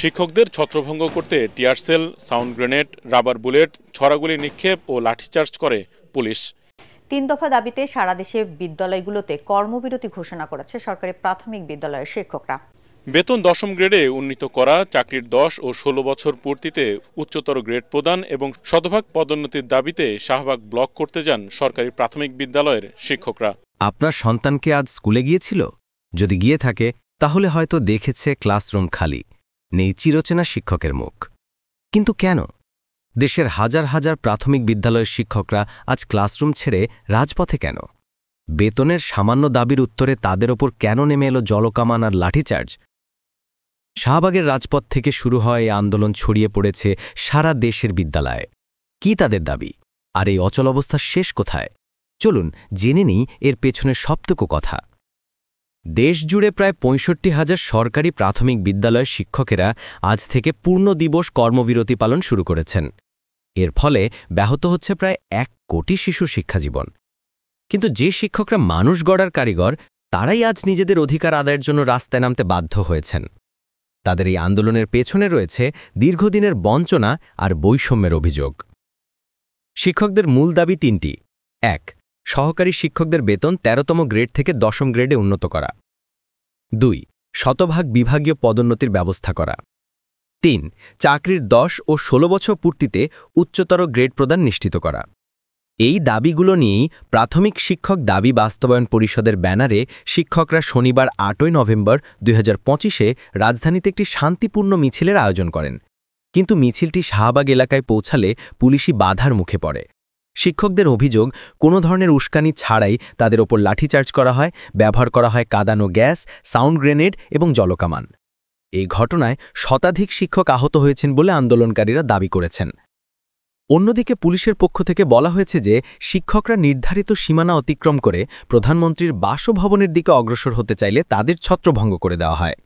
শিক্ষকদের ছত্রভঙ্গ করতে tear shell, sound grenade, rubber bullet, ছড়াগুলি নিক্ষেপ ও লাঠিচার্জ করে পুলিশ। ৩ দফা দাবিতে সারা দেশে বিদ্যালয়গুলোতে কর্মবিরতি ঘোষণা করেছে সরকারি প্রাথমিক বিদ্যালয়ের শিক্ষকরা। বেতন ১০ম গ্রেডে উন্নীত করা, চাকরির ১০ ও ১৬ বছর পূর্তিতে উচ্চতর গ্রেড প্রদান এবং শতভাগ পদোন্নতির দাবিতে শাহবাগ ব্লক করতে যান সরকারি প্রাথমিক বিদ্যালয়ের শিক্ষকরা। আপনার সন্তানকে আজ স্কুলে গিয়েছিল? যদি গিয়ে থাকে তাহলে হয়তো দেখেছে ক্লাসরুম খালি, নেই চিরচেনা শিক্ষকের মুখ। কিন্তু কেন দেশের হাজার হাজার প্রাথমিক বিদ্যালয়ের শিক্ষকরা আজ ক্লাসরুম ছেড়ে রাজপথে কেন? বেতনের সামান্য দাবির উত্তরে তাদের ওপর কেন নেমে এলো জলকামান আর লাঠিচার্জ? শাহবাগের রাজপথ থেকে শুরু হয় এই আন্দোলন ছড়িয়ে পড়েছে সারা দেশের বিদ্যালয়ে। কি তাদের দাবি, আর এই অচল অবস্থার শেষ কোথায়? চলুন জেনে নিই এর পেছনের সবটুকু কথা। দেশজুড়ে প্রায় ৬৫,০০০ সরকারি প্রাথমিক বিদ্যালয়ের শিক্ষকেরা আজ থেকে পূর্ণ দিবস কর্মবিরতি পালন শুরু করেছেন। এর ফলে ব্যাহত হচ্ছে প্রায় ১ কোটি শিশুর শিক্ষাজীবন। কিন্তু যে শিক্ষকরা মানুষ গড়ার কারিগর, তারাই আজ নিজেদের অধিকার আদায়ের জন্য রাস্তায় নামতে বাধ্য হয়েছেন। তাদের এই আন্দোলনের পেছনে রয়েছে দীর্ঘদিনের বঞ্চনা আর বৈষম্যের অভিযোগ। শিক্ষকদের মূল দাবি ৩টি। ১. সহকারী শিক্ষকদের বেতন ১৩তম গ্রেড থেকে ১০ম গ্রেডে উন্নত করা। ২. শতভাগ বিভাগীয় পদোন্নতির ব্যবস্থা করা। ৩. চাকরির ১০ ও ১৬ বছর পূর্তিতে উচ্চতর গ্রেড প্রদান নিশ্চিত করা। এই দাবিগুলো নিয়েই প্রাথমিক শিক্ষক দাবি বাস্তবায়ন পরিষদের ব্যানারে শিক্ষকরা শনিবার ৮ই নভেম্বর ২০২৫-এ রাজধানীতে একটি শান্তিপূর্ণ মিছিলের আয়োজন করেন। কিন্তু মিছিলটি শাহবাগ এলাকায় পৌঁছালে পুলিশি বাধার মুখে পড়ে। শিক্ষকদের অভিযোগ, কোনো ধরনের উস্কানি ছাড়াই তাদের ওপর লাঠিচার্জ করা হয়, ব্যবহার করা হয় কাঁদানো গ্যাস, সাউন্ড গ্রেনেড এবং জলকামান। এই ঘটনায় শতাধিক শিক্ষক আহত হয়েছেন বলে আন্দোলনকারীরা দাবি করেছেন। অন্যদিকে পুলিশের পক্ষ থেকে বলা হয়েছে যে শিক্ষকরা নির্ধারিত সীমানা অতিক্রম করে প্রধানমন্ত্রীর বাসভবনের দিকে অগ্রসর হতে চাইলে তাদের ছত্রভঙ্গ করে দেওয়া হয়।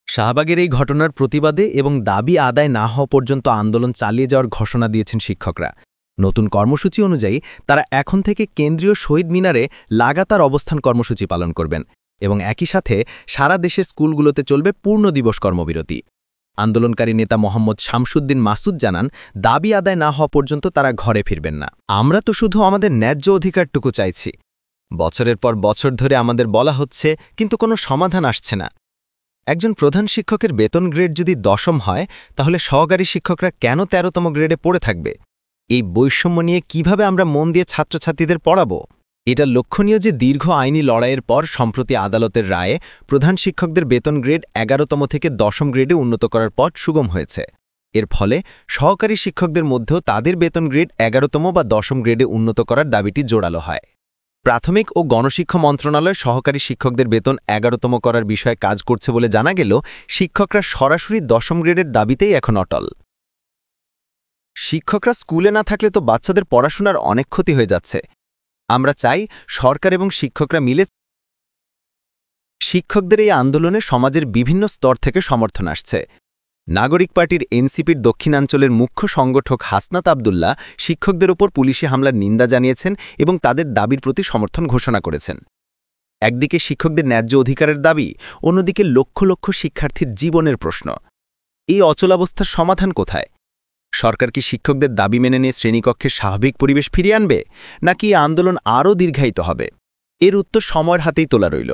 শাহবাগের এই ঘটনার প্রতিবাদে এবং দাবি আদায় না হওয়া পর্যন্ত আন্দোলন চালিয়ে যাওয়ার ঘোষণা দিয়েছেন শিক্ষকরা। নতুন কর্মসূচি অনুযায়ী তারা এখন থেকে কেন্দ্রীয় শহীদ মিনারে লাগাতার অবস্থান কর্মসূচি পালন করবেন এবং একই সাথে সারা দেশের স্কুলগুলোতে চলবে পূর্ণ দিবস কর্মবিরতি। আন্দোলনকারী নেতা মোহাম্মদ শামসুদ্দিন মাসুদ জানান, দাবি আদায় না হওয়া পর্যন্ত তারা ঘরে ফিরবেন না। আমরা তো শুধু আমাদের ন্যায্য অধিকারটুকু চাইছি। বছরের পর বছর ধরে আমাদের বলা হচ্ছে, কিন্তু কোনো সমাধান আসছে না। একজন প্রধান শিক্ষকের বেতন গ্রেড যদি ১০ম হয়, তাহলে সহকারী শিক্ষকরা কেন ১৩তম গ্রেডে পড়ে থাকবে? এই বৈষম্য নিয়ে কিভাবে আমরা মন দিয়ে ছাত্রছাত্রীদের পড়াবো? এটা লক্ষণীয় যে দীর্ঘ আইনি লড়াইয়ের পর সম্প্রতি আদালতের রায়ে প্রধান শিক্ষকদের বেতন গ্রেড ১১তম থেকে ১০ম গ্রেডে উন্নত করার পথ সুগম হয়েছে। এর ফলে সহকারী শিক্ষকদের মধ্যেও তাদের বেতন গ্রেড ১১তম বা ১০ম গ্রেডে উন্নত করার দাবিটি জোরালো হয়। প্রাথমিক ও গণশিক্ষা মন্ত্রণালয় সহকারী শিক্ষকদের বেতন ১১তম করার বিষয়ে কাজ করছে বলে জানা গেলেও শিক্ষকরা সরাসরি ১০ম গ্রেডের দাবিতেই এখন অটল। শিক্ষকরা স্কুলে না থাকলে তো বাচ্চাদের পড়াশোনার অনেক ক্ষতি হয়ে যাচ্ছে। আমরা চাই সরকার এবং শিক্ষকরা মিলে। শিক্ষকদের এই আন্দোলনে সমাজের বিভিন্ন স্তর থেকে সমর্থন আসছে। নাগরিক পার্টির এনসিপির দক্ষিণাঞ্চলের মুখ্য সংগঠক হাসনাত আবদুল্লাহ শিক্ষকদের ওপর পুলিশি হামলার নিন্দা জানিয়েছেন এবং তাদের দাবির প্রতি সমর্থন ঘোষণা করেছেন। একদিকে শিক্ষকদের ন্যায্য অধিকারের দাবি, অন্যদিকে লক্ষ লক্ষ শিক্ষার্থীর জীবনের প্রশ্ন। এই অচলাবস্থার সমাধান কোথায়? সরকার কি শিক্ষকদের দাবি মেনে নিয়ে শ্রেণীকক্ষের স্বাভাবিক পরিবেশ ফিরিয়ে আনবে, নাকি এই আন্দোলন আরও দীর্ঘায়িত হবে? এর উত্তর সময়ের হাতেই তোলা রইল।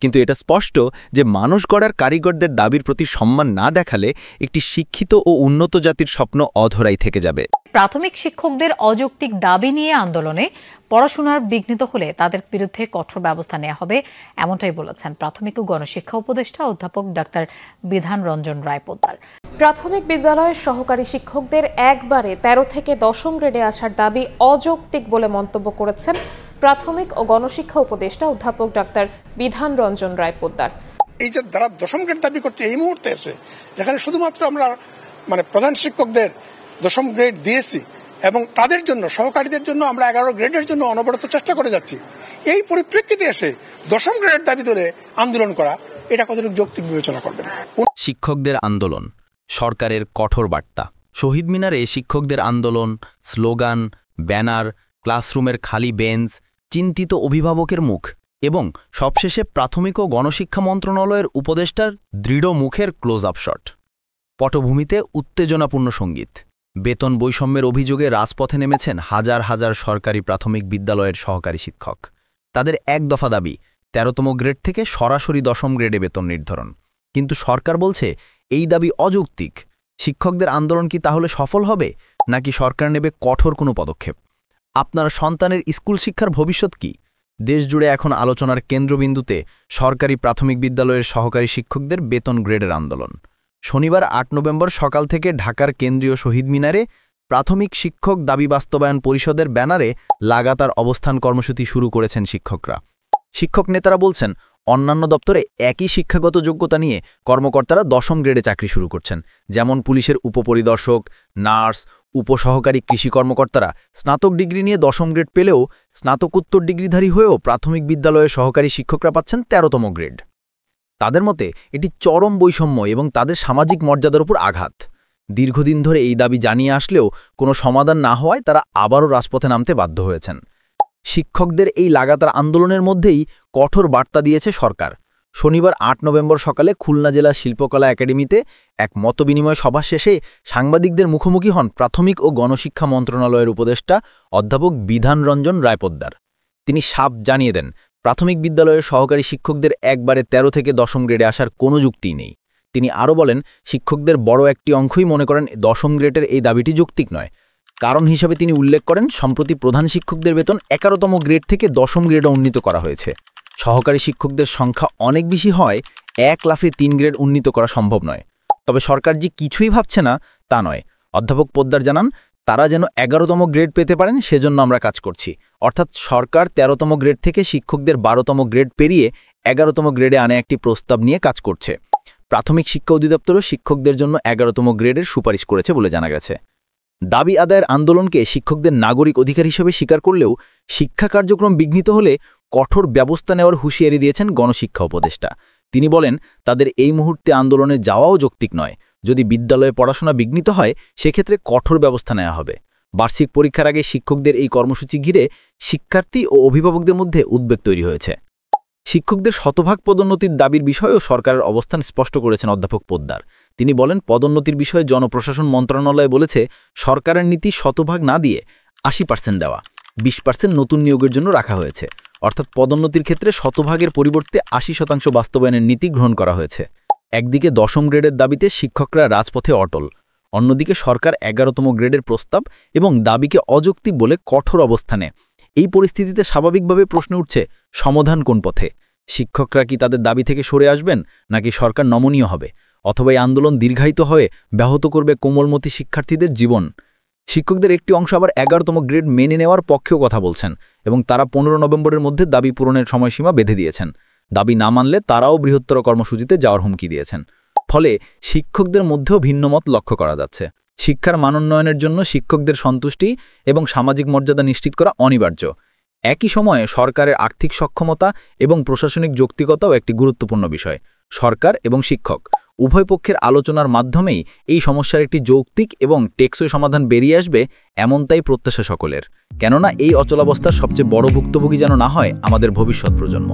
কিন্তু এটা স্পষ্ট যে মানুষ গড়ার কারিগরদের দাবির প্রতি সম্মান না দেখালে একটি শিক্ষিত ও উন্নত জাতির স্বপ্ন অধরাই থেকে যাবে। প্রাথমিক শিক্ষকদের অযৌক্তিক দাবি নিয়ে আন্দোলনে পড়াশোনার বিঘ্নিত হলে তাদের বিরুদ্ধে কঠোর ব্যবস্থা নেওয়া হবে, এমনটাই বলেছেন প্রাথমিক ও গণশিক্ষা উপদেষ্টা অধ্যাপক ডাক্তার বিধান রঞ্জন রায় পোদ্দার। প্রাথমিক বিদ্যালয়ের সহকারী শিক্ষকদের একবারে ১৩ থেকে ১০ম গ্রেডে আসার দাবি অযৌক্তিক বলে মন্তব্য করেছেন প্রাথমিক ও গণশিক্ষা উপদেষ্টা অধ্যাপক ডাক্তার বিধান রঞ্জন রায় পোদ্দার। এই যে যারা ১০ম গ্রেড দাবি করছে এই মুহূর্তে এসে, যেখানে শুধুমাত্র আমরা প্রধান শিক্ষকদের ১০ম গ্রেড দিয়েছি এবং তাদের জন্য সহকারীদের জন্য আমরা ১১ গ্রেডের জন্য অনবরত চেষ্টা করে যাচ্ছি, এই পরিপ্রেক্ষিতে এসে ১০ম গ্রেডের দাবি ধরে আন্দোলন করা, এটা কতটুকু যৌক্তিক বিবেচনা করবেন? শিক্ষকদের আন্দোলন, সরকারের কঠোর বার্তা। শহীদ মিনারে শিক্ষকদের আন্দোলন, স্লোগান, ব্যানার, ক্লাসরুমের খালি বেঞ্চ, চিন্তিত অভিভাবকের মুখ এবং সবশেষে প্রাথমিক ও গণশিক্ষা মন্ত্রণালয়ের উপদেষ্টার দৃঢ় মুখের ক্লোজ আপ শট। পটভূমিতে উত্তেজনাপূর্ণ সঙ্গীত। বেতন বৈষম্যের অভিযোগে রাজপথে নেমেছেন হাজার হাজার সরকারি প্রাথমিক বিদ্যালয়ের সহকারী শিক্ষক। তাদের এক দফা দাবি ১৩তম গ্রেড থেকে সরাসরি ১০ম গ্রেডে বেতন নির্ধারণ। কিন্তু সরকার বলছে এই দাবি অযৌক্তিক। শিক্ষকদের আন্দোলন কি তাহলে সফল হবে, নাকি সরকার নেবে কঠোর কোনো পদক্ষেপ? আপনার সন্তানের স্কুল শিক্ষার ভবিষ্যৎ কি? দেশজুড়ে এখন আলোচনার কেন্দ্রবিন্দুতে সরকারি প্রাথমিক বিদ্যালয়ের সহকারী শিক্ষকদের বেতন গ্রেডের আন্দোলন। শনিবার ৮ নভেম্বর সকাল থেকে ঢাকার কেন্দ্রীয় শহীদ মিনারে প্রাথমিক শিক্ষক দাবি বাস্তবায়ন পরিষদের ব্যানারে লাগাতার অবস্থান কর্মসূচি শুরু করেছেন শিক্ষকরা। শিক্ষক নেতারা বলছেন, অন্যান্য দপ্তরে একই শিক্ষাগত যোগ্যতা নিয়ে কর্মকর্তারা ১০ম গ্রেডে চাকরি শুরু করছেন। যেমন পুলিশের উপপরিদর্শক, নার্স, উপসহকারী কৃষি কর্মকর্তারা স্নাতক ডিগ্রি নিয়ে ১০ম গ্রেড পেলেও স্নাতকোত্তর ডিগ্রিধারী হয়েও প্রাথমিক বিদ্যালয়ের সহকারী শিক্ষকরা পাচ্ছেন ১৩তম গ্রেড। তাদের মতে এটি চরম বৈষম্য এবং তাদের সামাজিক মর্যাদার উপর আঘাত। দীর্ঘদিন ধরে এই দাবি জানিয়ে আসলেও কোনো সমাধান না হওয়ায় তারা আবারও রাজপথে নামতে বাধ্য হয়েছেন। শিক্ষকদের এই লাগাতার আন্দোলনের মধ্যেই কঠোর বার্তা দিয়েছে সরকার। শনিবার ৮ নভেম্বর সকালে খুলনা জেলা শিল্পকলা একাডেমিতে এক মতবিনিময় সভা শেষে সাংবাদিকদের মুখোমুখি হন প্রাথমিক ও গণশিক্ষা মন্ত্রণালয়ের উপদেষ্টা অধ্যাপক বিধান রঞ্জন রায় পোদ্দার। তিনি সাফ জানিয়ে দেন, প্রাথমিক বিদ্যালয়ের সহকারী শিক্ষকদের একবারে ১৩ থেকে ১০ম গ্রেডে আসার কোনো যুক্তিই নেই। তিনি আরও বলেন, শিক্ষকদের বড় একটি অংশই মনে করেন ১০ম গ্রেডের এই দাবিটি যৌক্তিক নয়। কারণ হিসাবে তিনি উল্লেখ করেন, সম্প্রতি প্রধান শিক্ষকদের বেতন ১১তম গ্রেড থেকে ১০ম গ্রেডে উন্নীত করা হয়েছে। সহকারী শিক্ষকদের সংখ্যা অনেক বেশি হয়, এক লাফে ৩ গ্রেড উন্নীত করা সম্ভব নয়। তবে সরকার যে কিছুই ভাবছে না তা নয়। অধ্যাপক পোদ্দার জানান, তারা যেন ১১তম গ্রেড পেতে পারেন সেজন্য আমরা কাজ করছি। অর্থাৎ সরকার ১৩তম গ্রেড থেকে শিক্ষকদের ১২তম গ্রেড পেরিয়ে ১১তম গ্রেডে আনে একটি প্রস্তাব নিয়ে কাজ করছে। প্রাথমিক শিক্ষা অধিদপ্তরও শিক্ষকদের জন্য ১১তম গ্রেডের সুপারিশ করেছে বলে জানা গেছে। দাবি আদায়ের আন্দোলনকে শিক্ষকদের নাগরিক অধিকার হিসেবে স্বীকার করলেও শিক্ষা কার্যক্রম বিঘ্নিত হলে কঠোর ব্যবস্থা নেওয়ার হুঁশিয়ারি দিয়েছেন গণশিক্ষা উপদেষ্টা। তিনি বলেন, তাদের এই মুহূর্তে আন্দোলনে যাওয়াও যৌক্তিক নয়। যদি বিদ্যালয়ে পড়াশোনা বিঘ্নিত হয় সেক্ষেত্রে কঠোর ব্যবস্থা নেওয়া হবে। বার্ষিক পরীক্ষার আগে শিক্ষকদের এই কর্মসূচি ঘিরে শিক্ষার্থী ও অভিভাবকদের মধ্যে উদ্বেগ তৈরি হয়েছে। শিক্ষকদের শতভাগ পদোন্নতির দাবির বিষয়েও সরকারের অবস্থান স্পষ্ট করেছেন অধ্যাপক পোদ্দার। তিনি বলেন, পদোন্নতির বিষয়ে জনপ্রশাসন মন্ত্রণালয় বলেছে, সরকারের নীতি শতভাগ না দিয়ে ৮০% দেওয়া, ২০% নতুন নিয়োগের জন্য রাখা হয়েছে। অর্থাৎ পদোন্নতির ক্ষেত্রে শতভাগের পরিবর্তে ৮০% বাস্তবায়নের নীতি গ্রহণ করা হয়েছে। একদিকে ১০ম গ্রেডের দাবিতে শিক্ষকরা রাজপথে অটল, অন্যদিকে সরকার ১১তম গ্রেডের প্রস্তাব এবং দাবিকে অযৌক্তিক বলে কঠোর অবস্থানে। এই পরিস্থিতিতে স্বাভাবিকভাবে প্রশ্ন উঠছে, সমাধান কোন পথে? শিক্ষকরা কি তাদের দাবি থেকে সরে আসবেন, নাকি সরকার নমনীয় হবে, অথবা এই আন্দোলন দীর্ঘায়িত হয়ে ব্যাহত করবে কোমলমতি শিক্ষার্থীদের জীবন? শিক্ষকদের একটি অংশ আবার ১১তম গ্রেড মেনে নেওয়ার পক্ষেও কথা বলছেন এবং তারা ১৫ নভেম্বরের মধ্যে দাবি পূরণের সময়সীমা বেঁধে দিয়েছেন। দাবি না মানলে তারাও বৃহত্তর কর্মসূচিতে যাওয়ার হুমকি দিয়েছেন। ফলে শিক্ষকদের মধ্যেও ভিন্নমত লক্ষ্য করা যাচ্ছে। শিক্ষার মানোন্নয়নের জন্য শিক্ষকদের সন্তুষ্টি এবং সামাজিক মর্যাদা নিশ্চিত করা অনিবার্য। একই সময়ে সরকারের আর্থিক সক্ষমতা এবং প্রশাসনিক যৌক্তিকতাও একটি গুরুত্বপূর্ণ বিষয়। সরকার এবং শিক্ষক উভয় পক্ষের আলোচনার মাধ্যমেই এই সমস্যার একটি যৌক্তিক এবং টেকসই সমাধান বেরিয়ে আসবে, এমনটাই প্রত্যাশা সকলের। কেননা এই অচলাবস্থার সবচেয়ে বড় ভুক্তভোগী যেন না হয় আমাদের ভবিষ্যৎ প্রজন্ম।